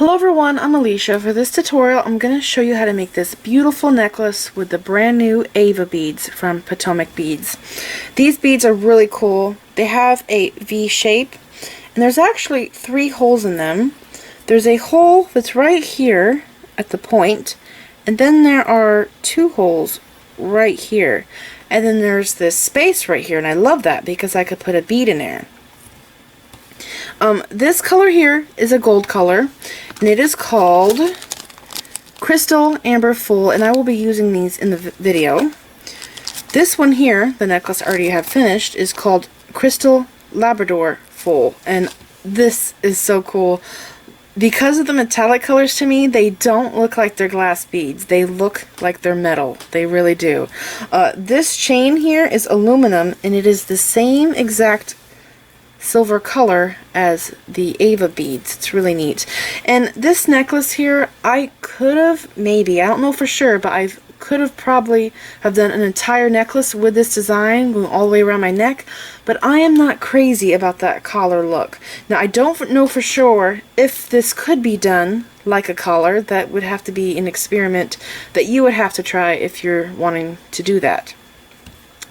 Hello everyone, I'm Alicia. For this tutorial, I'm going to show you how to make this beautiful necklace with the brand new AVA beads from Potomac Beads. These beads are really cool. They have a V shape, and there's actually 3 holes in them. There's a hole that's right here at the point, and then there are 2 holes right here. And then there's this space right here, and I love that because I could put a bead in there. This color here is a gold color, and it is called Crystal Amber Full, and I will be using these in the video. This one here, the necklace I already have finished, is called Crystal Labrador Full, and this is so cool. Because of the metallic colors to me, they don't look like they're glass beads. They look like they're metal. They really do. This chain here is aluminum, and it is the same exact silver color as the AVA beads. It's really neat. And this necklace here, I could have, maybe, I don't know for sure, but I could have probably have done an entire necklace with this design going all the way around my neck, but I am not crazy about that collar look. Now, I don't know for sure if this could be done like a collar. That would have to be an experiment that you would have to try if you're wanting to do that.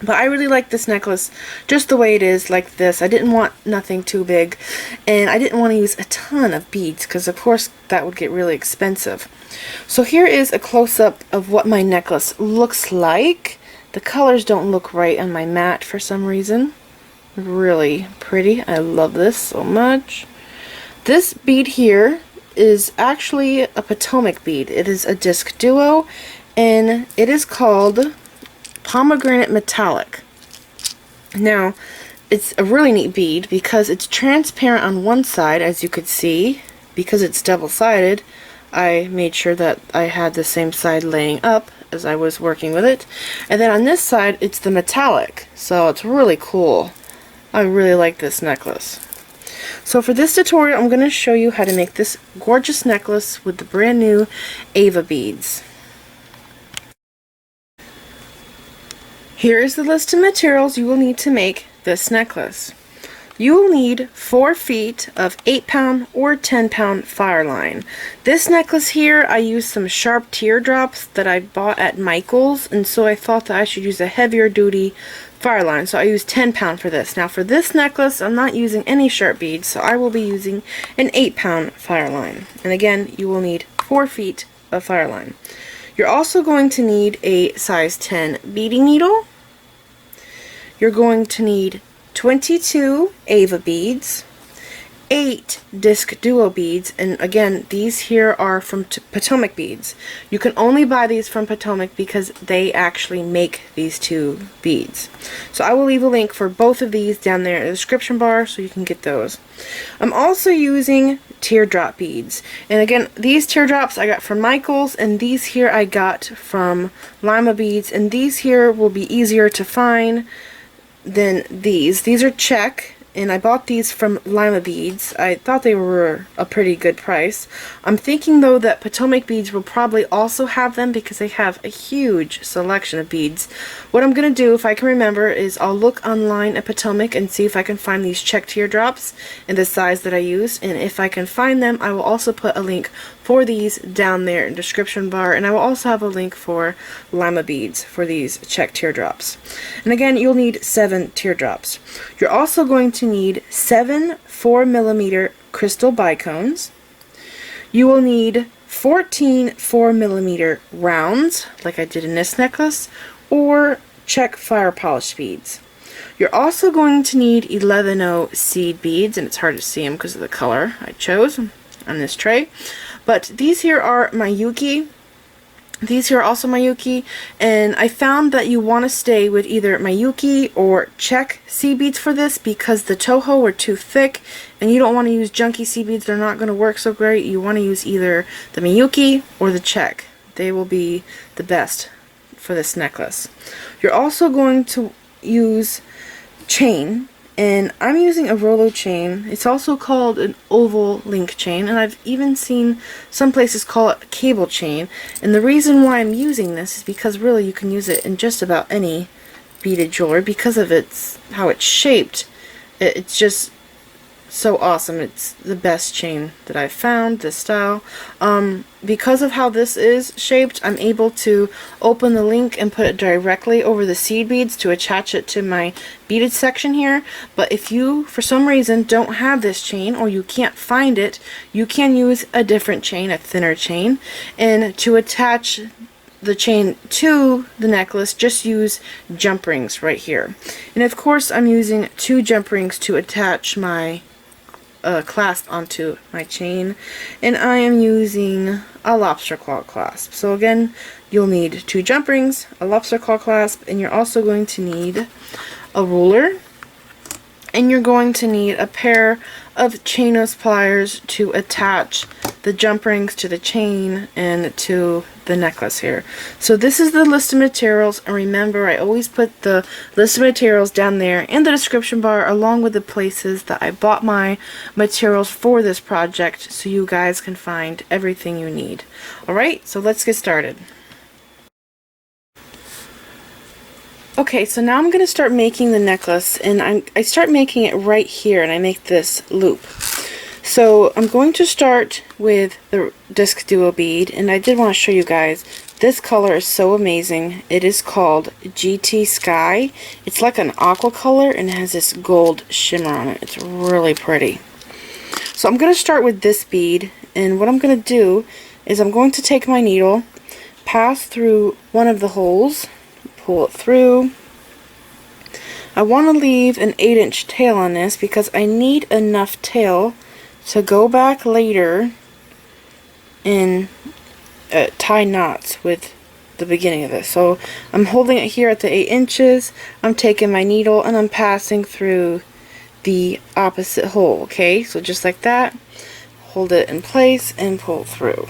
But I really like this necklace just the way it is, like this. I didn't want nothing too big, and I didn't want to use a ton of beads because of course that would get really expensive. So here is a close-up of what my necklace looks like. The colors don't look right on my mat for some reason. Really pretty. I love this so much. This bead here is actually a Potomac bead. It is a disc duo, and it is called Pomegranate Metallic. Now, it's a really neat bead because it's transparent on one side, as you could see. Because it's double-sided, I made sure that I had the same side laying up as I was working with it. And then on this side, it's the metallic. So it's really cool. I really like this necklace. So for this tutorial, I'm going to show you how to make this gorgeous necklace with the brand new AVA beads. Here is the list of materials you will need to make this necklace. You will need 4 feet of 8-pound or 10-pound fireline. This necklace here, I used some sharp teardrops that I bought at Michael's, and so I thought that I should use a heavier duty fireline, so I used 10-pound for this. Now for this necklace, I'm not using any sharp beads, so I will be using an 8-pound fireline. And again, you will need 4 feet of fireline. You're also going to need a size 10 beading needle. You're going to need 22 AVA beads, 8 disc duo beads, and again, these here are from Potomac Beads. You can only buy these from Potomac because they actually make these 2 beads. So I will leave a link for both of these down there in the description bar so you can get those. I'm also using teardrop beads, and again, these teardrops I got from Michael's, and these here I got from Lima Beads, and these here will be easier to find than these. These are Czech, and I bought these from Lima Beads. I thought they were a pretty good price. I'm thinking though that Potomac Beads will probably also have them because they have a huge selection of beads. What I'm going to do, if I can remember, is I'll look online at Potomac and see if I can find these Czech teardrops in the size that I used, and if I can find them, I will also put a link for these down there in the description bar, and I will also have a link for Lima Beads for these Czech teardrops. And again, you'll need 7 teardrops. You're also going to need 7 4mm crystal bicones. You will need 14 4mm rounds, like I did in this necklace, or Czech fire polish beads. You're also going to need 11/0 seed beads, and it's hard to see them because of the color I chose on this tray. But these here are miyuki. These here are also miyuki, and I found that you want to stay with either miyuki or Czech seed beads for this because the Toho are too thick, and you don't want to use junky seed beads. They're not going to work so great. You want to use either the miyuki or the Czech. They will be the best for this necklace. You're also going to use chain, and I'm using a Rolo chain. It's also called an oval link chain, and I've even seen some places call it a cable chain. And the reason why I'm using this is because really you can use it in just about any beaded jewelry because of how it's shaped. It's just so awesome. It's the best chain that I've found, this style. Because of how this is shaped, I'm able to open the link and put it directly over the seed beads to attach it to my beaded section here. But if you, for some reason, don't have this chain or you can't find it, you can use a different chain, a thinner chain. And to attach the chain to the necklace, just use jump rings right here. And of course, I'm using 2 jump rings to attach my clasp onto my chain, and I am using a lobster claw clasp. So again, you'll need 2 jump rings, a lobster claw clasp, and you're also going to need a ruler, and you're going to need a pair of chain nose pliers to attach the jump rings to the chain and to the necklace here. So this is the list of materials, and remember, I always put the list of materials down there in the description bar along with the places that I bought my materials for this project, so you guys can find everything you need. Alright, so let's get started. Okay, so now I'm going to start making the necklace, and I start making it right here, and I make this loop. So I'm going to start with the disc duo bead, and I did want to show you guys, this color is so amazing. It is called GT Sky. It's like an aqua color, and it has this gold shimmer on it. It's really pretty. So I'm going to start with this bead, and what I'm going to do is I'm going to take my needle, pass through one of the holes, pull it through. I want to leave an 8-inch tail on this because I need enough tail to go back later and tie knots with the beginning of this. So I'm holding it here at the 8 inches, I'm taking my needle and I'm passing through the opposite hole, okay? So just like that, hold it in place and pull through.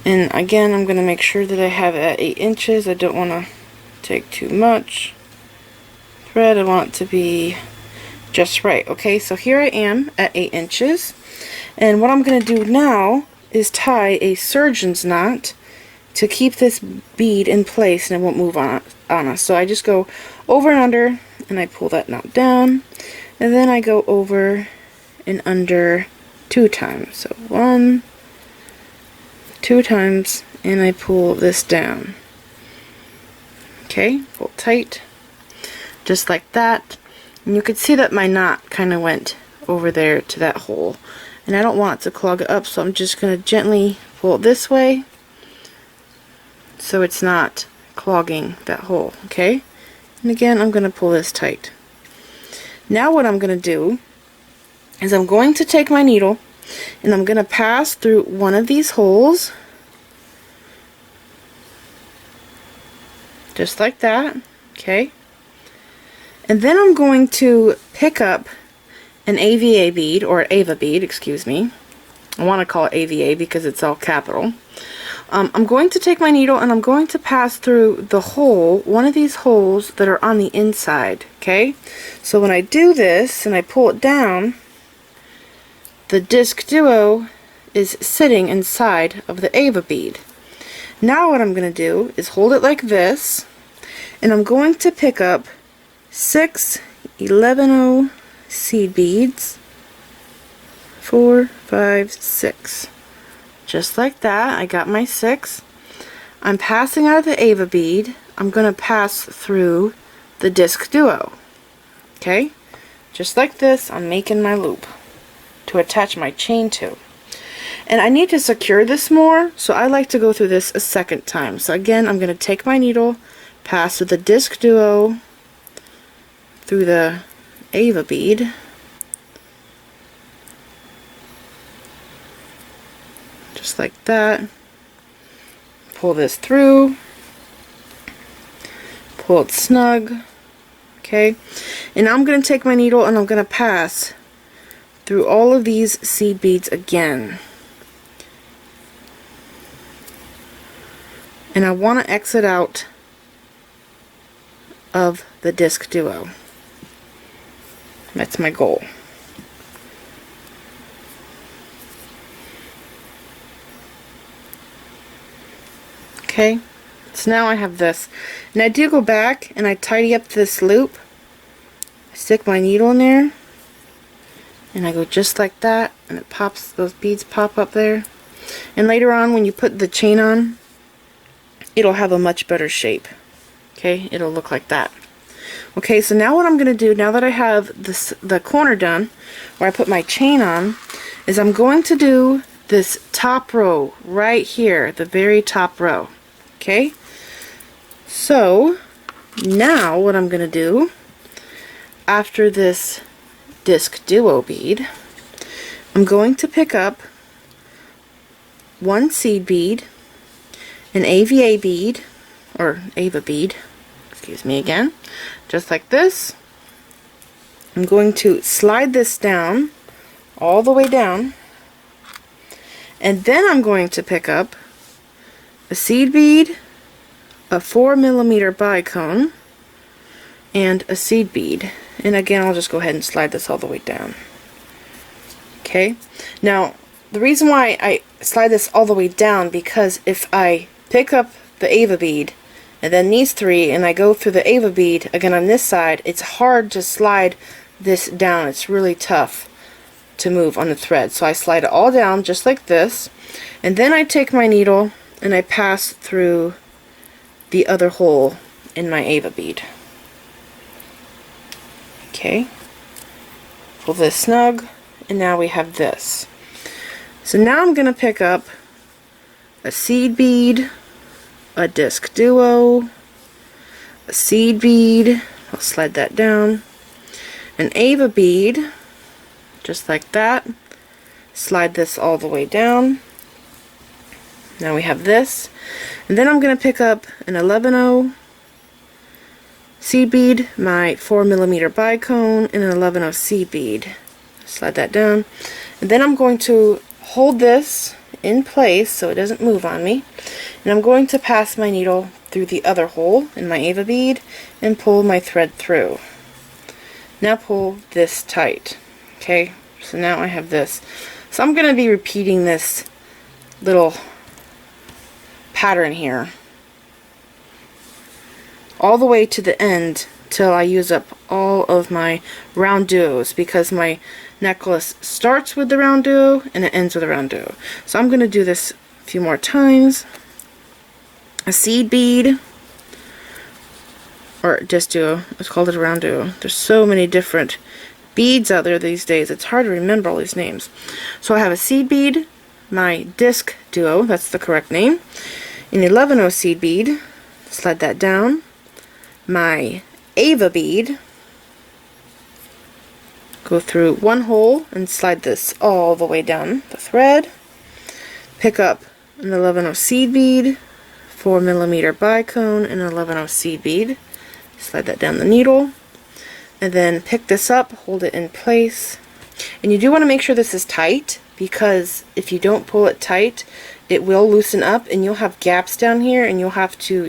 And again, I'm going to make sure that I have it at 8 inches. I don't want to take too much thread. I want it to be just right. Okay, so here I am at 8 inches. And what I'm going to do now is tie a surgeon's knot to keep this bead in place and it won't move on us. So I just go over and under and I pull that knot down. And then I go over and under 2 times. So 1, 2 times, and I pull this down. Okay, pull tight, just like that. And you can see that my knot kind of went over there to that hole. And I don't want it to clog it up, so I'm just going to gently pull it this way so it's not clogging that hole, okay? And again, I'm going to pull this tight. Now what I'm going to do is I'm going to take my needle and I'm going to pass through one of these holes, just like that, okay? And then I'm going to pick up an AVA bead, or AVA bead, excuse me. I want to call it AVA because it's all capital. I'm going to take my needle and I'm going to pass through the hole, one of these holes that are on the inside, okay? So when I do this and I pull it down, the disc duo is sitting inside of the AVA bead. Now what I'm going to do is hold it like this, and I'm going to pick up 6 11-0 seed beads, 4, 5, 6. Just like that, I got my 6. I'm passing out of the AVA bead. I'm going to pass through the disc duo. Okay? Just like this, I'm making my loop to attach my chain to. And I need to secure this more, so I like to go through this a second time. So again, I'm going to take my needle, pass through the disc duo, through the AVA bead, just like that, pull this through, pull it snug, okay, and now I'm going to take my needle and I'm going to pass through all of these seed beads again. And I want to exit out of the disc duo. That's my goal. Okay, so now I have this. And I do go back and I tidy up this loop. I stick my needle in there. and I go just like that, and it pops, those beads pop up there. And later on when you put the chain on, it'll have a much better shape. Okay, it'll look like that. Okay, so now what I'm going to do, now that I have the corner done, where I put my chain on, is I'm going to do this top row right here, the very top row. Okay, so now what I'm going to do, after this disc duo bead, I'm going to pick up one seed bead, an AVA bead, or AVA bead, excuse me again, just like this. I'm going to slide this down, all the way down, and then I'm going to pick up a seed bead, a 4mm bicone, and a seed bead. And again, I'll just go ahead and slide this all the way down. Okay, now the reason why I slide this all the way down, because if I pick up the AVA bead and then these three and I go through the AVA bead again on this side, it's hard to slide this down. It's really tough to move on the thread. So I slide it all down just like this, and then I take my needle and I pass through the other hole in my AVA bead. Okay, pull this snug, and now we have this. So now I'm going to pick up a seed bead, a disc duo, a seed bead, I'll slide that down, an AVA bead, just like that, slide this all the way down. Now we have this, and then I'm going to pick up an 11/0 seed bead, my 4mm bicone, and an 11/0 seed bead. Slide that down, and then I'm going to hold this in place so it doesn't move on me, and I'm going to pass my needle through the other hole in my AVA bead and pull my thread through. Now pull this tight. Okay, so now I have this. So I'm going to be repeating this little pattern here all the way to the end till I use up all of my round duos, because my necklace starts with the round duo and it ends with a round duo. So I'm going to do this a few more times. A seed bead, or disc duo, let's call it a round duo. There's so many different beads out there these days, it's hard to remember all these names. So I have a seed bead, my disc duo, that's the correct name, an 11/0 seed bead, slide that down, my AVA bead, go through one hole and slide this all the way down the thread, pick up an 11/0 seed bead, 4mm bicone, and an 11/0 seed bead, slide that down the needle, and then pick this up, hold it in place. And you do want to make sure this is tight, because if you don't pull it tight, it will loosen up and you'll have gaps down here, and you'll have to,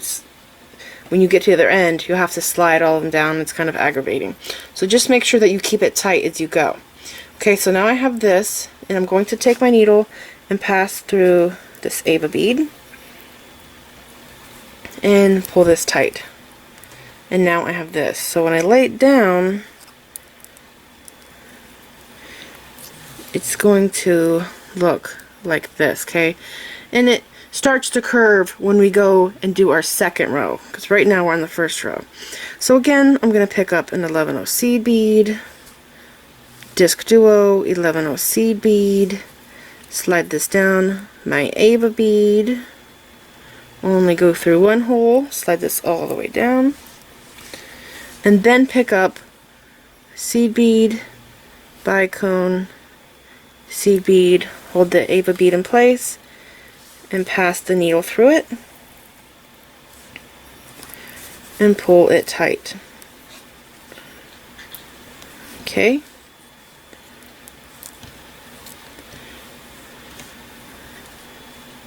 when you get to the other end, you'll have to slide all of them down. It's kind of aggravating. So just make sure that you keep it tight as you go. Okay, so now I have this, and I'm going to take my needle and pass through this AVA bead and pull this tight. And now I have this. So when I lay it down, it's going to look like this, okay? And it starts to curve when we go and do our second row, because right now we're on the first row. So again, I'm going to pick up an 11/0 seed bead, disc duo, 11/0 seed bead, slide this down, my AVA bead, only go through one hole, slide this all the way down, and then pick up seed bead, bicone, seed bead, hold the AVA bead in place, and pass the needle through it, and pull it tight. Okay.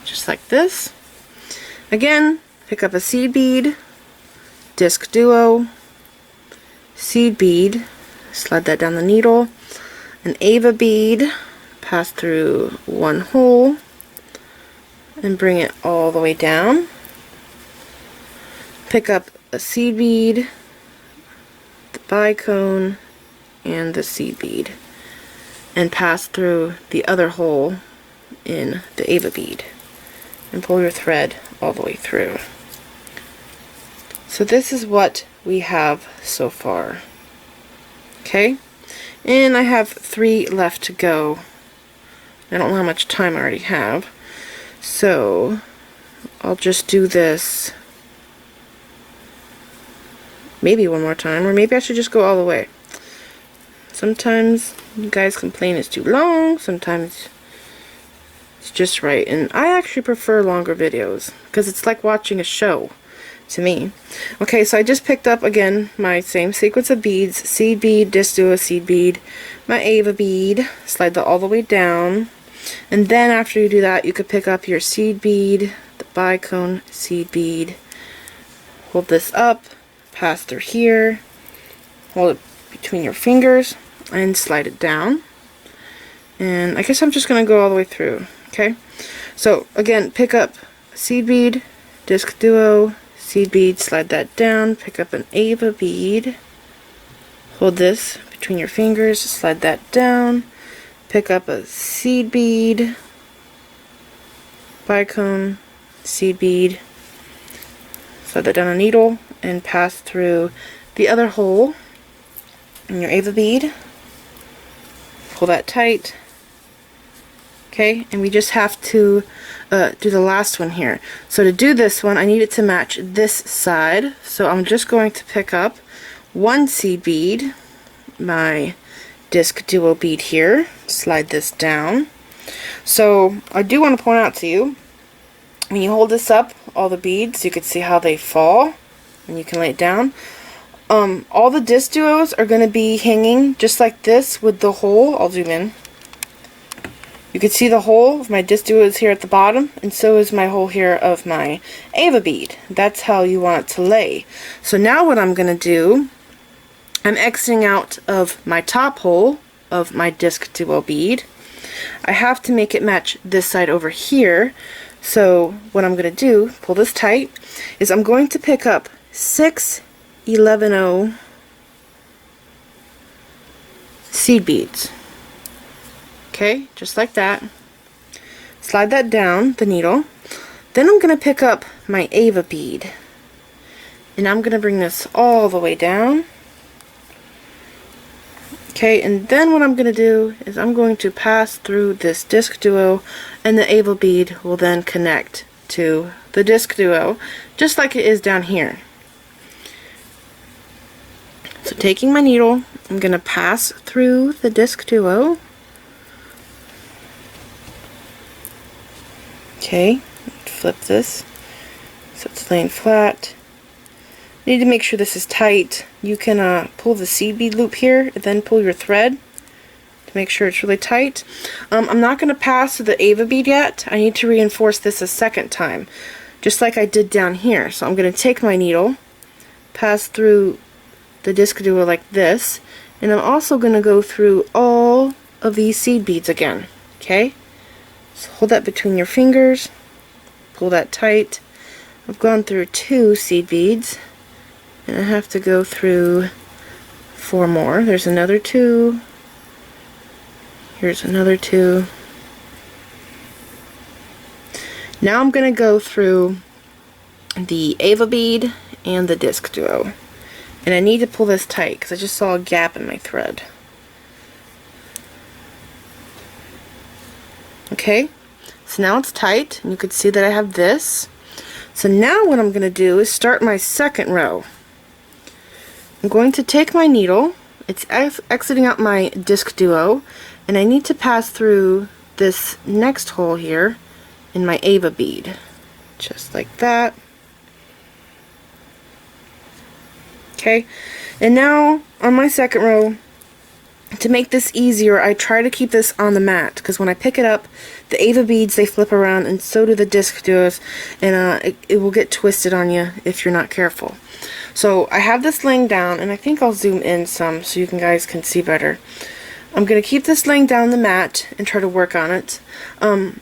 Just like this. Again, pick up a seed bead, disc duo, seed bead, slide that down the needle, an AVA bead, pass through one hole, and bring it all the way down. Pick up a seed bead, the bicone, and the seed bead. and pass through the other hole in the AVA bead and pull your thread all the way through. So this is what we have so far. Okay, and I have 3 left to go. I don't know how much time I already have, so I'll just do this maybe one more time, or maybe I should just go all the way. Sometimes you guys complain it's too long, sometimes it's just right, and I actually prefer longer videos because it's like watching a show to me. Okay, so I just picked up again my same sequence of beads: seed bead, discduos, seed bead, my AVA bead, slide that all the way down, and then after you do that you could pick up your seed bead, the bicone, seed bead, hold this up, pass through here, hold it between your fingers, and slide it down. And I guess I'm just going to go all the way through. Okay, so again, pick up seed bead, discduo, seed bead, slide that down, pick up an AVA bead, hold this between your fingers, slide that down, pick up a seed bead, bicone, seed bead, slide that down a needle, and pass through the other hole in your AVA bead, pull that tight. Okay, and we just have to do the last one here. So to do this one, I need it to match this side. So I'm just going to pick up 1 seed bead, my discduo bead here, slide this down. So I do want to point out to you, when you hold this up, all the beads, you can see how they fall, and you can lay it down. All the discduos are going to be hanging just like this with the hole. I'll zoom in. You can see the hole of my discduo is here at the bottom, and so is my hole here of my AVA bead. That's how you want it to lay. So now what I'm going to do, I'm exiting out of my top hole of my discduo bead. I have to make it match this side over here. So what I'm going to do, pull this tight, is I'm going to pick up 6 11-0 seed beads. Okay, just like that. Slide that down the needle. Then I'm going to pick up my AVA bead, and I'm going to bring this all the way down. Okay, and then what I'm going to do is I'm going to pass through this discduo, and the AVA bead will then connect to the discduo just like it is down here. So taking my needle, I'm going to pass through the discduo. Okay, flip this so it's laying flat. You need to make sure this is tight. You can pull the seed bead loop here and then pull your thread to make sure it's really tight. I'm not going to pass the AVA bead yet. I need to reinforce this a second time, just like I did down here. So I'm going to take my needle, pass through the discduo like this, and I'm also going to go through all of these seed beads again. Okay? So hold that between your fingers, pull that tight. I've gone through 2 seed beads, and I have to go through 4 more. There's another 2. Here's another 2. Now I'm going to go through the AVA bead and the discduo. And I need to pull this tight because I just saw a gap in my thread. Okay, so now it's tight, and you can see that I have this. So now what I'm going to do is start my second row. I'm going to take my needle, it's exiting out my discduo, and I need to pass through this next hole here in my AVA bead, just like that. Okay, and now on my second row, to make this easier, I try to keep this on the mat, because when I pick it up, the AVA beads, they flip around, and so do the discduos, and it will get twisted on you if you're not careful. So I have this laying down, and I think I'll zoom in some so you guys can see better. I'm going to keep this laying down the mat and try to work on it. On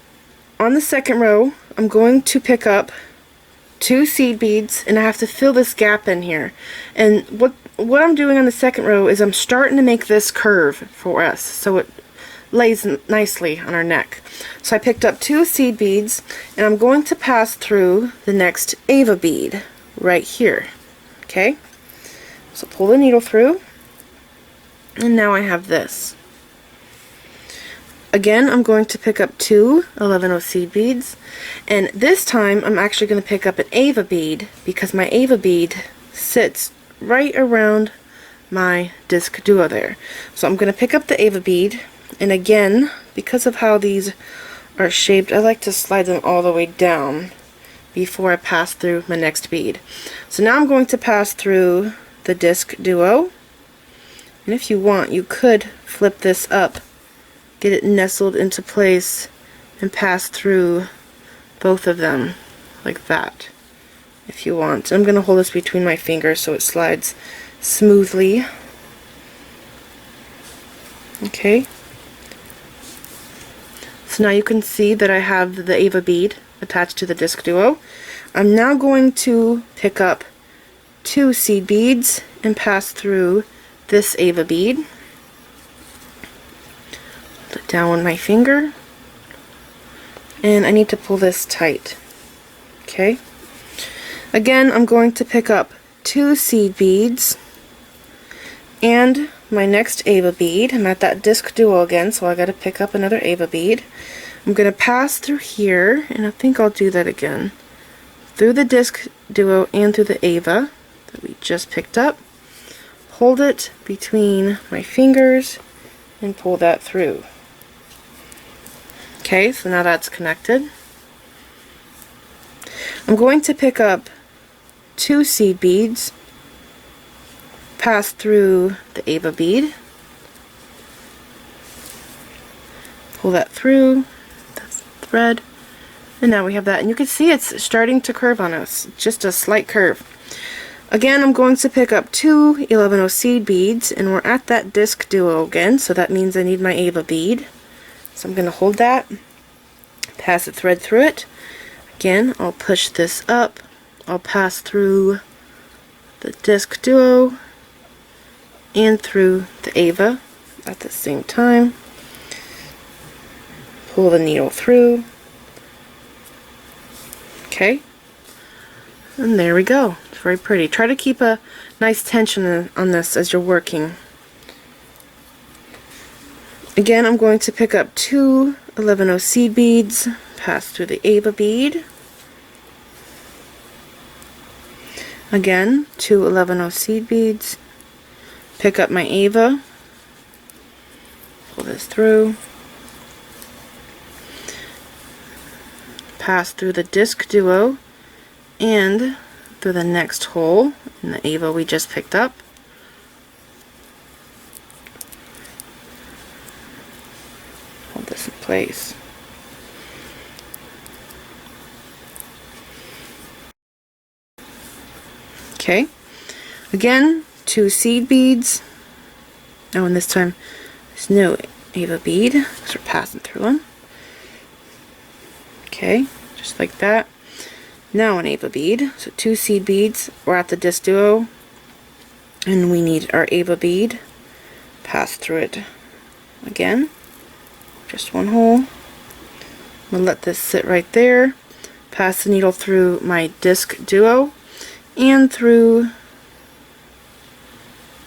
the second row, I'm going to pick up 2 seed beads, and I have to fill this gap in here. And what I'm doing on the second row is I'm starting to make this curve for us, so lays nicely on our neck. So I picked up 2 seed beads, and I'm going to pass through the next AVA bead right here. Okay, so pull the needle through, and now I have this. Again, I'm going to pick up 2 11/0 seed beads, and this time I'm actually going to pick up an AVA bead because my AVA bead sits right around my disc duo there. So I'm going to pick up the AVA bead, and again, because of how these are shaped, I like to slide them all the way down before I pass through my next bead. So now I'm going to pass through the disc duo, and if you want, you could flip this up, get it nestled into place, and pass through both of them like that if you want. I'm going to hold this between my fingers so it slides smoothly. Okay, so now you can see that I have the AVA bead attached to the disc duo. I'm now going to pick up 2 seed beads and pass through this AVA bead. Hold it down with my finger, and I need to pull this tight. Okay, again, I'm going to pick up 2 seed beads and my next AVA bead. I'm at that disc duo again, so I got to pick up another AVA bead. I'm going to pass through here, and I think I'll do that again, through the disc duo and through the AVA that we just picked up. Hold it between my fingers and pull that through. Okay, so now that's connected. I'm going to pick up 2 seed beads, pass through the AVA bead, pull that through, that's the thread, and now we have that. And you can see it's starting to curve on us, just a slight curve. Again, I'm going to pick up 2 11/0 seed beads, and we're at that disc duo again, so that means I need my AVA bead. So I'm going to hold that, pass the thread through it. Again, I'll push this up, I'll pass through the disc duo and through the AVA at the same time. Pull the needle through. Okay, and there we go. It's very pretty. Try to keep a nice tension on this as you're working. Again, I'm going to pick up 2 11/0 seed beads, pass through the AVA bead. Again, 2 11/0 seed beads, pick up my AVA, pull this through, pass through the disc duo and through the next hole in the AVA we just picked up. Hold this in place. Okay, again, 2 seed beads. Oh, and this time there's no AVA bead because we're passing through one. Okay, just like that. Now an AVA bead. So 2 seed beads. We're at the disc duo, and we need our AVA bead. Pass through it again. Just one hole. I'm gonna let this sit right there. Pass the needle through my disc duo and through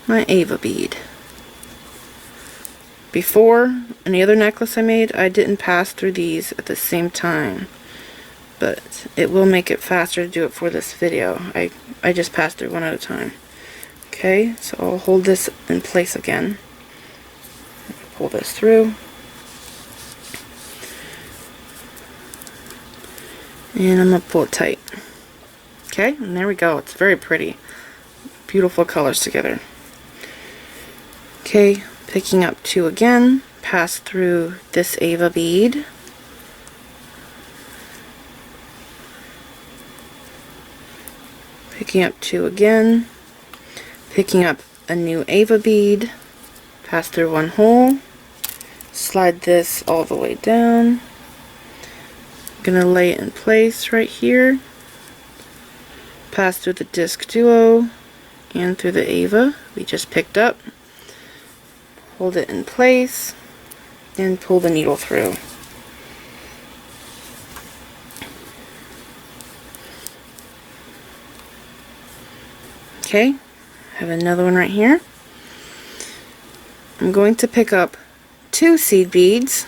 my AVA bead. Before, any other necklace I made, I didn't pass through these at the same time, but it will make it faster to do it for this video. I just passed through one at a time. Okay, so I'll hold this in place again. Pull this through. And I'm going to pull it tight. Okay, and there we go. It's very pretty. Beautiful colors together. Okay, picking up 2 again, pass through this AVA bead. Picking up 2 again, picking up a new AVA bead, pass through one hole, slide this all the way down. I'm going to lay it in place right here, pass through the disc duo and through the AVA we just picked up, hold it in place, and pull the needle through. Okay, I have another one right here. I'm going to pick up 2 seed beads,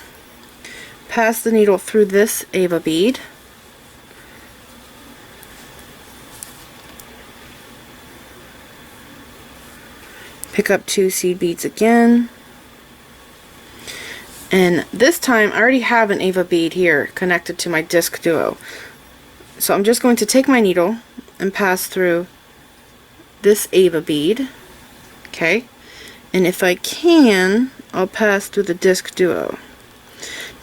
pass the needle through this AVA bead, pick up 2 seed beads again, and this time I already have an AVA bead here connected to my disc duo. So I'm just going to take my needle and pass through this AVA bead, okay, and if I can, I'll pass through the disc duo.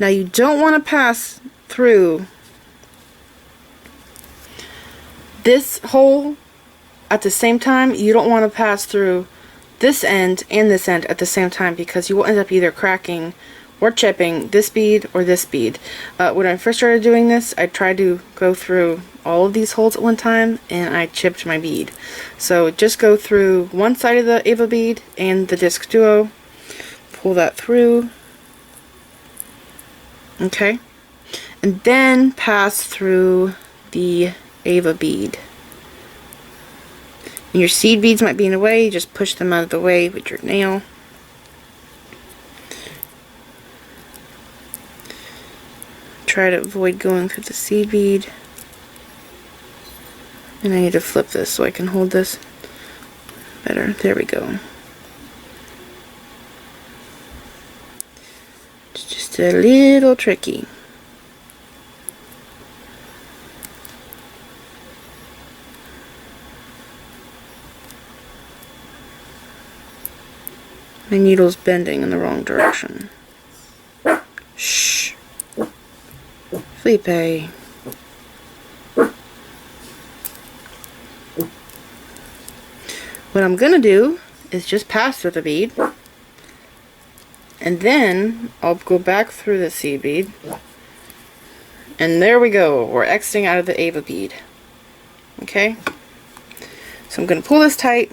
Now you don't want to pass through this hole at the same time. You don't want to pass through this end and this end at the same time, because you will end up either cracking or chipping this bead or this bead. When I first started doing this, I tried to go through all of these holes at one time and I chipped my bead. So just go through one side of the AVA bead and the disc duo, pull that through, okay, and then pass through the AVA bead. And your seed beads might be in the way, you just push them out of the way with your nail. Try to avoid going through the seed bead. And I need to flip this so I can hold this better. There we go. It's just a little tricky. My needle's bending in the wrong direction. Shh. Felipe. What I'm gonna do is just pass through the bead, and then I'll go back through the seed bead, and there we go. We're exiting out of the AVA bead. Okay? So I'm gonna pull this tight,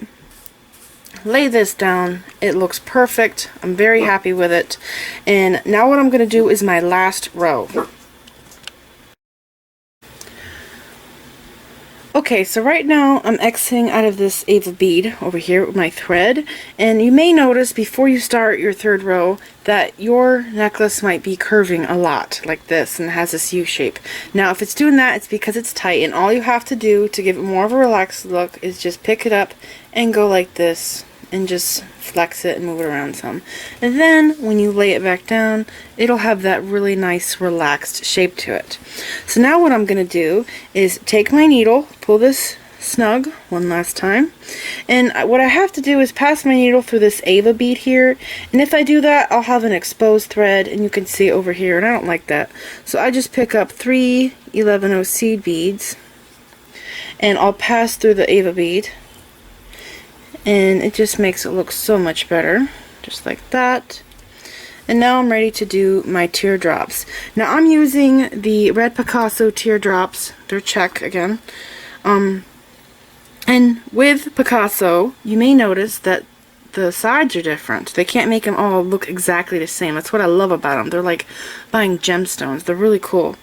lay this down. It looks perfect. I'm very happy with it. And now what I'm going to do is my last row. Okay, so right now I'm exiting out of this AVA bead over here with my thread, and you may notice before you start your third row that your necklace might be curving a lot like this and has this U shape. Now if it's doing that, it's because it's tight, and all you have to do to give it more of a relaxed look is just pick it up and go like this and just flex it and move it around some. And then when you lay it back down, it'll have that really nice relaxed shape to it. So now what I'm going to do is take my needle, pull this snug one last time, and what I have to do is pass my needle through this AVA bead here, and if I do that I'll have an exposed thread, and you can see it over here, and I don't like that. So I just pick up 3 11/0 seed beads and I'll pass through the AVA bead, and it just makes it look so much better, just like that. And now I'm ready to do my teardrops. Now I'm using the red Picasso teardrops. They're Czech again. And with Picasso, you may notice that the sides are different. They can't make them all look exactly the same. That's what I love about them. They're like buying gemstones. They're really cool.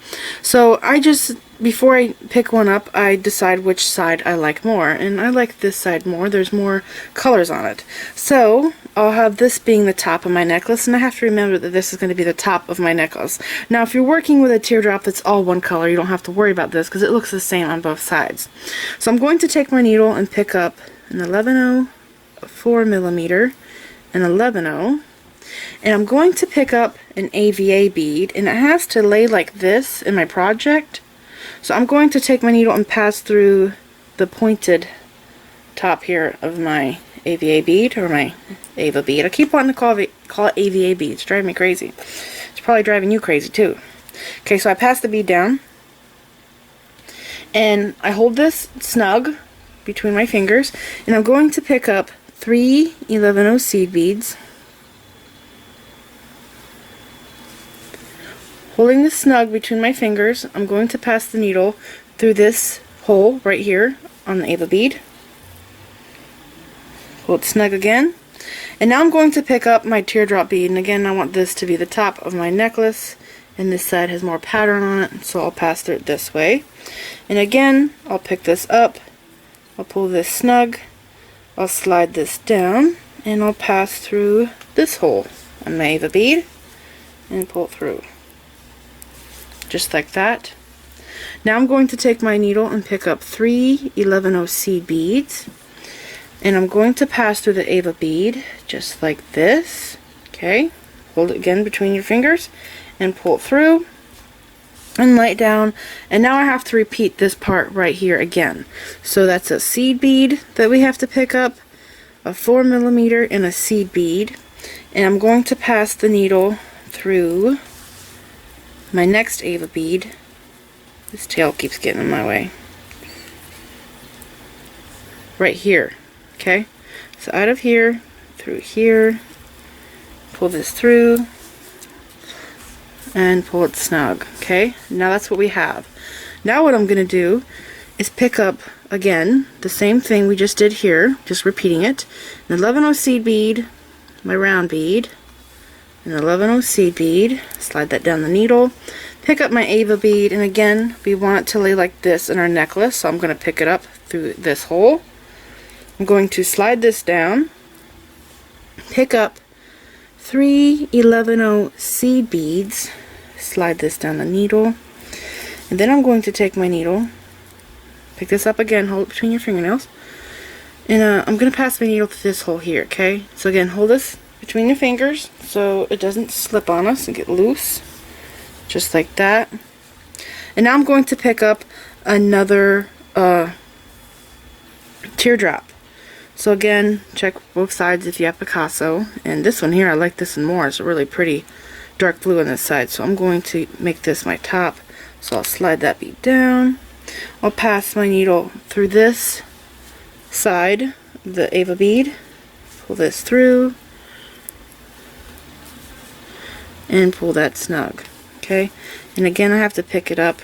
So I just, before I pick one up, I decide which side I like more. And I like this side more. There's more colors on it. So I'll have this being the top of my necklace, and I have to remember that this is going to be the top of my necklace. Now if you're working with a teardrop that's all one color, you don't have to worry about this because it looks the same on both sides. So I'm going to take my needle and pick up an 11/0, 4mm, an 11/0, and I'm going to pick up an AVA bead, and it has to lay like this in my project. So I'm going to take my needle and pass through the pointed top here of my AVA bead, or my AVA bead. I keep wanting to call it AVA bead. It's driving me crazy. It's probably driving you crazy too. Okay, so I pass the bead down, and I hold this snug between my fingers, and I'm going to pick up 3 11/0 seed beads, holding this snug between my fingers. I'm going to pass the needle through this hole right here on the AVA bead. Hold it snug again. And now I'm going to pick up my teardrop bead, and again I want this to be the top of my necklace, and this side has more pattern on it, so I'll pass through it this way. And again, I'll pick this up, I'll pull this snug, I'll slide this down, and I'll pass through this hole on my AVA bead and pull it through. Just like that. Now I'm going to take my needle and pick up 3 11/0 seed beads, and I'm going to pass through the AVA bead just like this. Okay, hold it again between your fingers and pull it through and lay it down. And now I have to repeat this part right here again. So that's a seed bead that we have to pick up, a 4 millimeter and a seed bead, and I'm going to pass the needle through my next AVA bead. This tail keeps getting in my way. Right here. Okay, so out of here, through here, pull this through, and pull it snug. Okay, now that's what we have. Now what I'm going to do is pick up, again, the same thing we just did here, just repeating it. An 11/0 seed bead, my round bead, an 11/0 seed bead, slide that down the needle, pick up my AVA bead, and again, we want it to lay like this in our necklace, so I'm going to pick it up through this hole. I'm going to slide this down, pick up 3 11/0 seed beads, slide this down the needle, and then I'm going to take my needle, pick this up again, hold it between your fingernails, and I'm going to pass my needle through this hole here. Okay, so again, hold this between your fingers so it doesn't slip on us and get loose, just like that. And now I'm going to pick up another teardrop. So again, check both sides if you have Picasso, and this one here, I like this one more. It's a really pretty dark blue on this side, so I'm going to make this my top. So I'll slide that bead down, I'll pass my needle through this side of the AVA bead, pull this through, and pull that snug. Okay, and again I have to pick it up,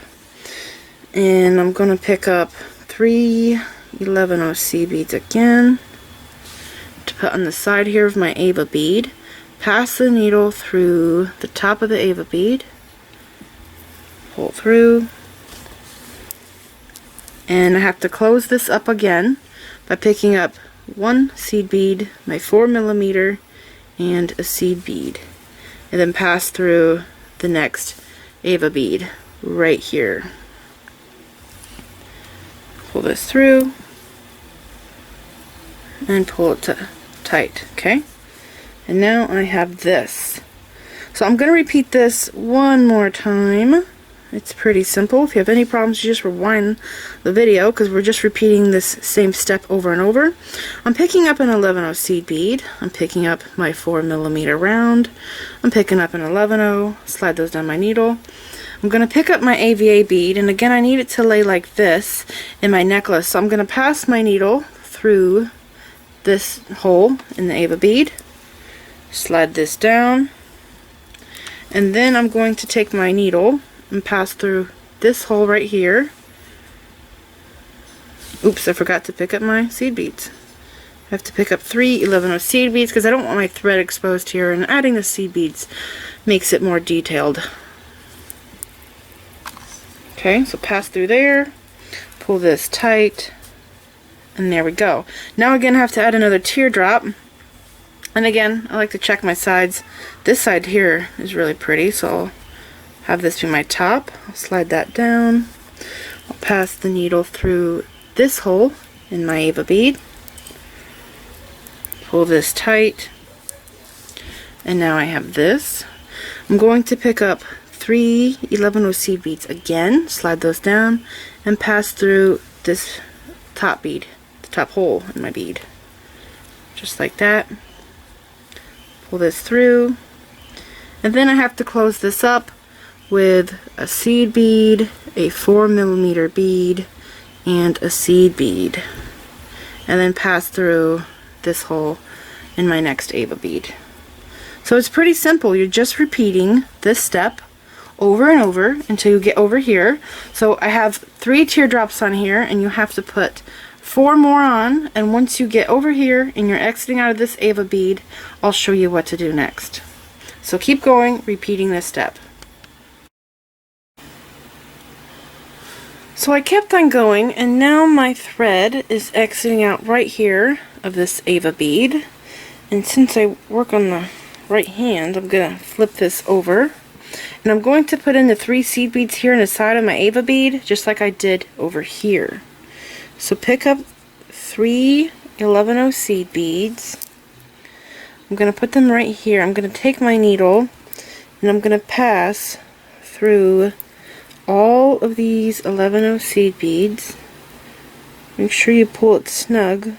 and I'm going to pick up 3 11/0 seed beads again to put on the side here of my AVA bead, pass the needle through the top of the AVA bead, pull through, and I have to close this up again by picking up 1 seed bead, my 4 millimeter, and a seed bead, and then pass through the next AVA bead right here. Pull this through and pull it tight. Okay, and now I have this. So I'm going to repeat this one more time. It's pretty simple. If you have any problems, you just rewind the video, because we're just repeating this same step over and over. I'm picking up an 11/0 seed bead, I'm picking up my 4 millimeter round, I'm picking up an 11/0, slide those down my needle. I'm going to pick up my AVA bead, and again I need it to lay like this in my necklace, so I'm going to pass my needle through this hole in the AVA bead, slide this down, and then I'm going to take my needle and pass through this hole right here. Oops, I forgot to pick up my seed beads. I have to pick up 3 11/0 seed beads because I don't want my thread exposed here, and adding the seed beads makes it more detailed. Okay, so pass through there, pull this tight, and there we go. Now again I have to add another teardrop, and again I like to check my sides. This side here is really pretty, so I'll have this be my top. I'll slide that down, I'll pass the needle through this hole in my AVA bead, pull this tight, and now I have this. I'm going to pick up 3 11/0 seed beads again, slide those down, and pass through this top bead, the top hole in my bead, just like that. Pull this through, and then I have to close this up with a seed bead, a 4 millimeter bead, and a seed bead, and then pass through this hole in my next AVA bead. So it's pretty simple. You're just repeating this step over and over until you get over here. So I have 3 teardrops on here, and you have to put 4 more on, and once you get over here and you're exiting out of this AVA bead, I'll show you what to do next. So keep going, repeating this step. So I kept on going, and now my thread is exiting out right here of this AVA bead. And since I work on the right hand, I'm going to flip this over. And I'm going to put in the 3 seed beads here on the side of my AVA bead, just like I did over here. So pick up 3 11/0 seed beads. I'm going to put them right here. I'm going to take my needle and I'm going to pass through all of these 11/0 seed beads. Make sure you pull it snug.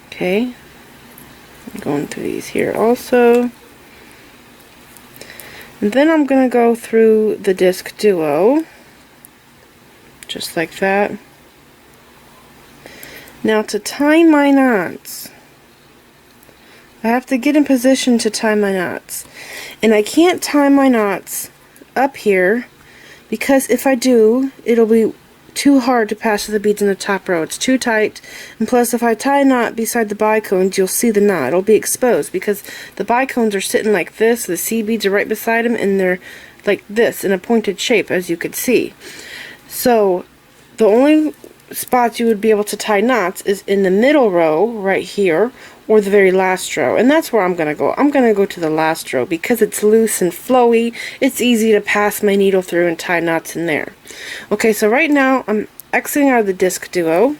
Okay. I'm going through these here also. And then I'm going to go through the disc duo. Just like that. Now to tie my knots, I have to get in position to tie my knots. And I can't tie my knots up here because if I do, it'll be too hard to pass the beads in the top row. It's too tight, and plus if I tie a knot beside the bicones, you'll see the knot. It'll be exposed because the bicones are sitting like this, the seed beads are right beside them, and they're like this in a pointed shape, as you could see. So the only spots you would be able to tie knots is in the middle row right here or the very last row, and that's where I'm gonna go. I'm gonna go to the last row because it's loose and flowy. It's easy to pass my needle through and tie knots in there. Okay, so right now I'm exiting out of the disc duo.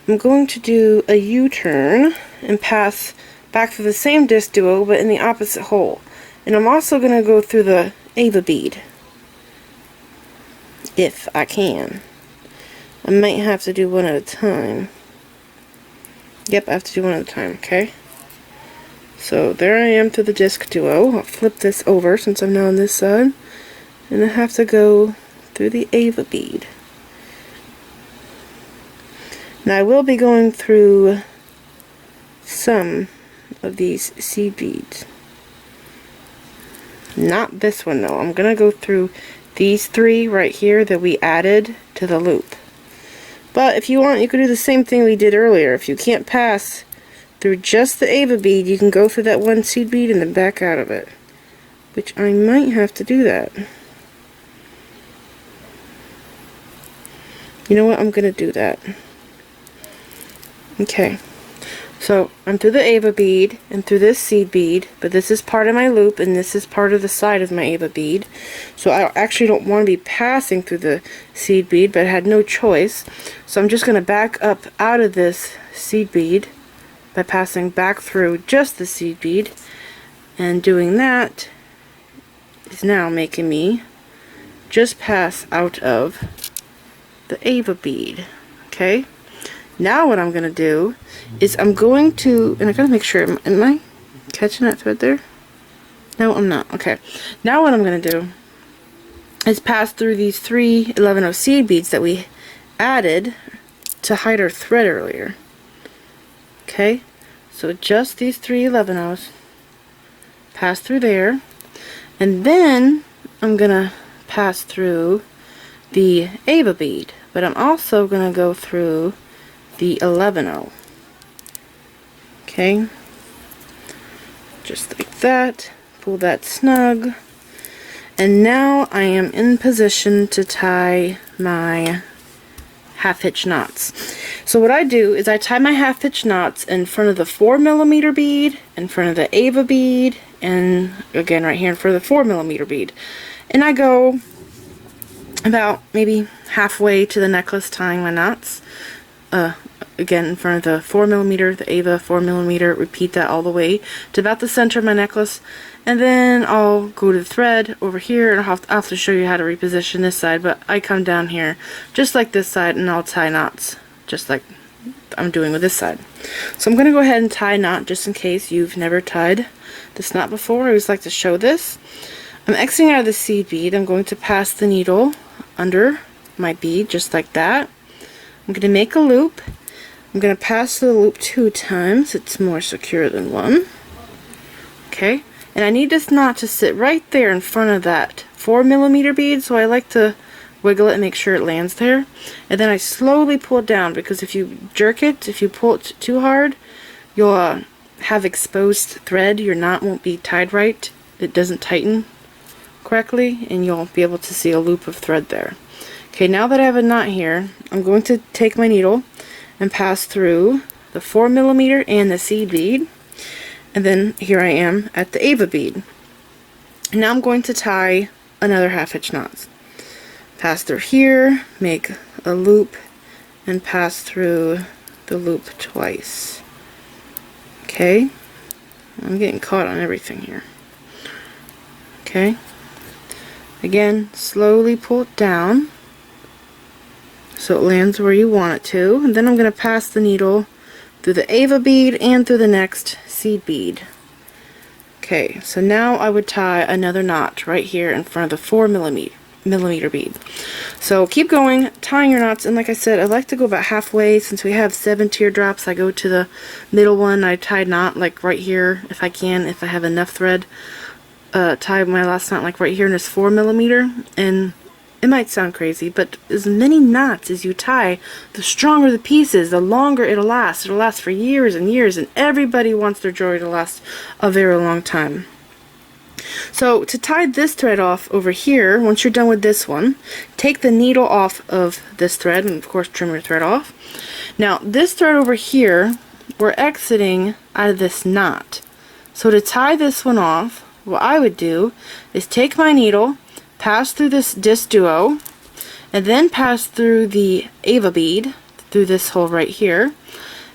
I'm going to do a U-turn and pass back through the same disc duo but in the opposite hole, and I'm also gonna go through the AVA bead if I can. I might have to do one at a time. Yep, I have to do one at a time, okay? So there I am through the disc duo. I'll flip this over since I'm now on this side. And I have to go through the AVA bead. Now I will be going through some of these seed beads. Not this one though. I'm going to go through these 3 right here that we added to the loop. But if you want, you could do the same thing we did earlier. If you can't pass through just the AVA bead, you can go through that 1 seed bead and then back out of it. Which I might have to do that. You know what? I'm going to do that. Okay. So I'm through the AVA bead and through this seed bead, but this is part of my loop and this is part of the side of my AVA bead. So I actually don't want to be passing through the seed bead, but I had no choice. So I'm just going to back up out of this seed bead by passing back through just the seed bead, and doing that is now making me just pass out of the AVA bead. Okay? Now what I'm going to do is I'm going to, and I gotta make sure, am I catching that thread there? No, I'm not. Okay. Now what I'm going to do is pass through these 3 11/0 seed beads that we added to hide our thread earlier. Okay? So just these 3 11/0s. Pass through there. And then I'm going to pass through the AVA bead. But I'm also going to go through the 11/0. Okay, just like that. Pull that snug, and now I am in position to tie my half-hitch knots. So what I do is I tie my half-hitch knots in front of the 4mm bead, in front of the AVA bead, and again right here in front of the 4mm bead, and I go about maybe halfway to the necklace tying my knots. Again in front of the 4mm, the AVA 4mm, repeat that all the way to about the center of my necklace, and then I'll go to the thread over here, and I'll have to show you how to reposition this side, but I come down here just like this side and I'll tie knots just like I'm doing with this side. So I'm going to go ahead and tie a knot just in case you've never tied this knot before. I always like to show this. I'm exiting out of the seed bead. I'm going to pass the needle under my bead just like that. I'm going to make a loop. I'm going to pass the loop 2 times. It's more secure than 1. Okay, and I need this knot to sit right there in front of that 4mm bead, so I like to wiggle it and make sure it lands there. And then I slowly pull it down, because if you jerk it, if you pull it too hard, you'll have exposed thread. Your knot won't be tied right. It doesn't tighten correctly, and you'll be able to see a loop of thread there. Okay, now that I have a knot here, I'm going to take my needle and pass through the 4mm and the seed bead, and then here I am at the AVA bead. And now I'm going to tie another 1/2 inch knot. Pass through here, make a loop, and pass through the loop twice. Okay, I'm getting caught on everything here. Okay, again, slowly pull it down so it lands where you want it to, and then I'm going to pass the needle through the AVA bead and through the next seed bead. Okay, so now I would tie another knot right here in front of the 4mm bead. So keep going, tying your knots, and like I said, I like to go about halfway. Since we have 7 teardrops, I go to the middle one. I tie knot like right here if I can, if I have enough thread. Tie my last knot like right here in this 4mm, and it might sound crazy, but as many knots as you tie, the stronger the piece is, the longer it'll last. It'll last for years and years, and everybody wants their jewelry to last a very long time. So to tie this thread off over here, once you're done with this one, take the needle off of this thread, and of course trim your thread off. Now this thread over here, we're exiting out of this knot. So to tie this one off, what I would do is take my needle, pass through this discduo, and then pass through the AVA bead, through this hole right here.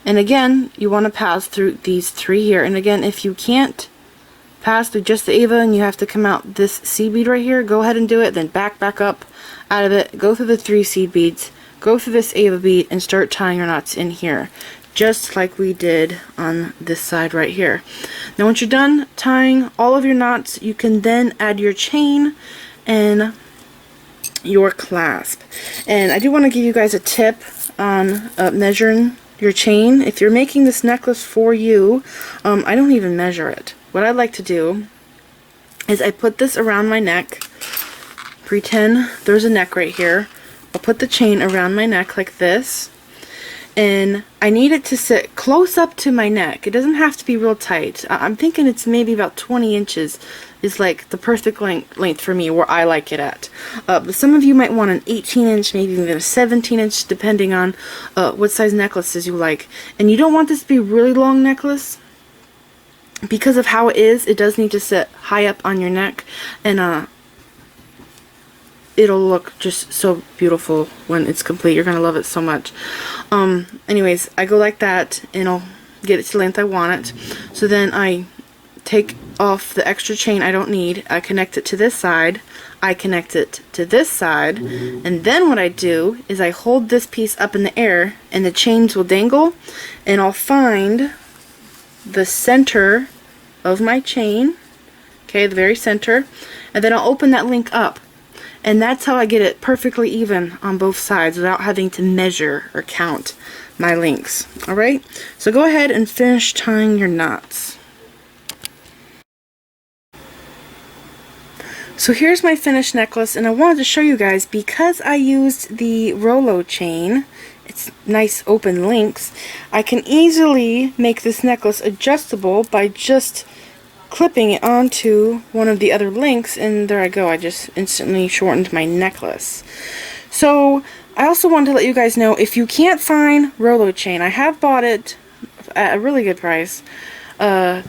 And again, you want to pass through these 3 here. And again, if you can't pass through just the AVA and you have to come out this seed bead right here, go ahead and do it. Then back up out of it, go through the 3 seed beads, go through this AVA bead, and start tying your knots in here, just like we did on this side right here. Now once you're done tying all of your knots, you can then add your chain and your clasp. And I do want to give you guys a tip on measuring your chain. If you're making this necklace for you, I don't even measure it. What I like to do is I put this around my neck. Pretend there's a neck right here. I'll put the chain around my neck like this, and I need it to sit close up to my neck. It doesn't have to be real tight. I'm thinking it's maybe about 20 inches is like the perfect length for me, where I like it at. But some of you might want an 18-inch, maybe even a 17-inch, depending on what size necklaces you like. And you don't want this to be a really long necklace. Because of how it is, it does need to sit high up on your neck, and it'll look just so beautiful when it's complete. You're gonna love it so much. Anyways, I go like that, and I'll get it to the length I want it. So then I take off the extra chain I don't need. I connect it to this side. I connect it to this side, and then what I do is I hold this piece up in the air, and the chains will dangle, and I'll find the center of my chain, okay, the very center, and then I'll open that link up. And that's how I get it perfectly even on both sides without having to measure or count my links. Alright, so go ahead and finish tying your knots. So here's my finished necklace, and I wanted to show you guys, because I used the Rolo chain, it's nice open links, I can easily make this necklace adjustable by just clipping it onto one of the other links, and there I go. I just instantly shortened my necklace. So I also wanted to let you guys know, if you can't find Rolo chain, I have bought it at a really good price at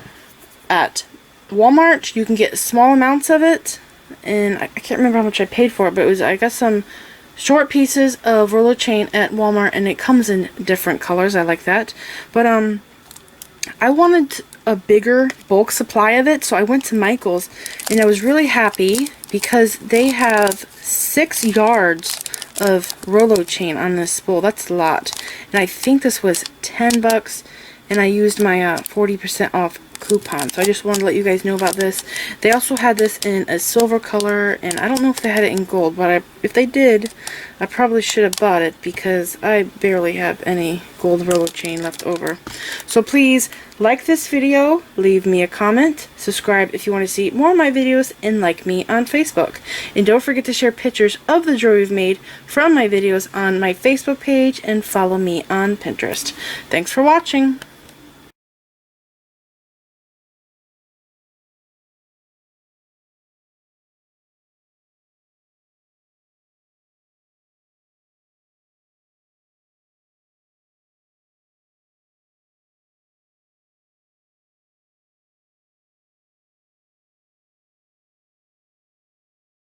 Walmart. You can get small amounts of it, and I can't remember how much I paid for it, but it was, I got some short pieces of Rolo chain at Walmart, and it comes in different colors. I like that. But I wanted a bigger bulk supply of it, so I went to Michael's, and I was really happy because they have 6 yards of Rolo chain on this spool. That's a lot. And I think this was $10, and I used my 40% off coupon. So I just wanted to let you guys know about this. They also had this in a silver color, and I don't know if they had it in gold, but if they did, I probably should have bought it because I barely have any gold Rolo chain left over. So please like this video, leave me a comment, subscribe if you want to see more of my videos, and like me on Facebook. And don't forget to share pictures of the jewelry we've made from my videos on my Facebook page, and follow me on Pinterest. Thanks for watching.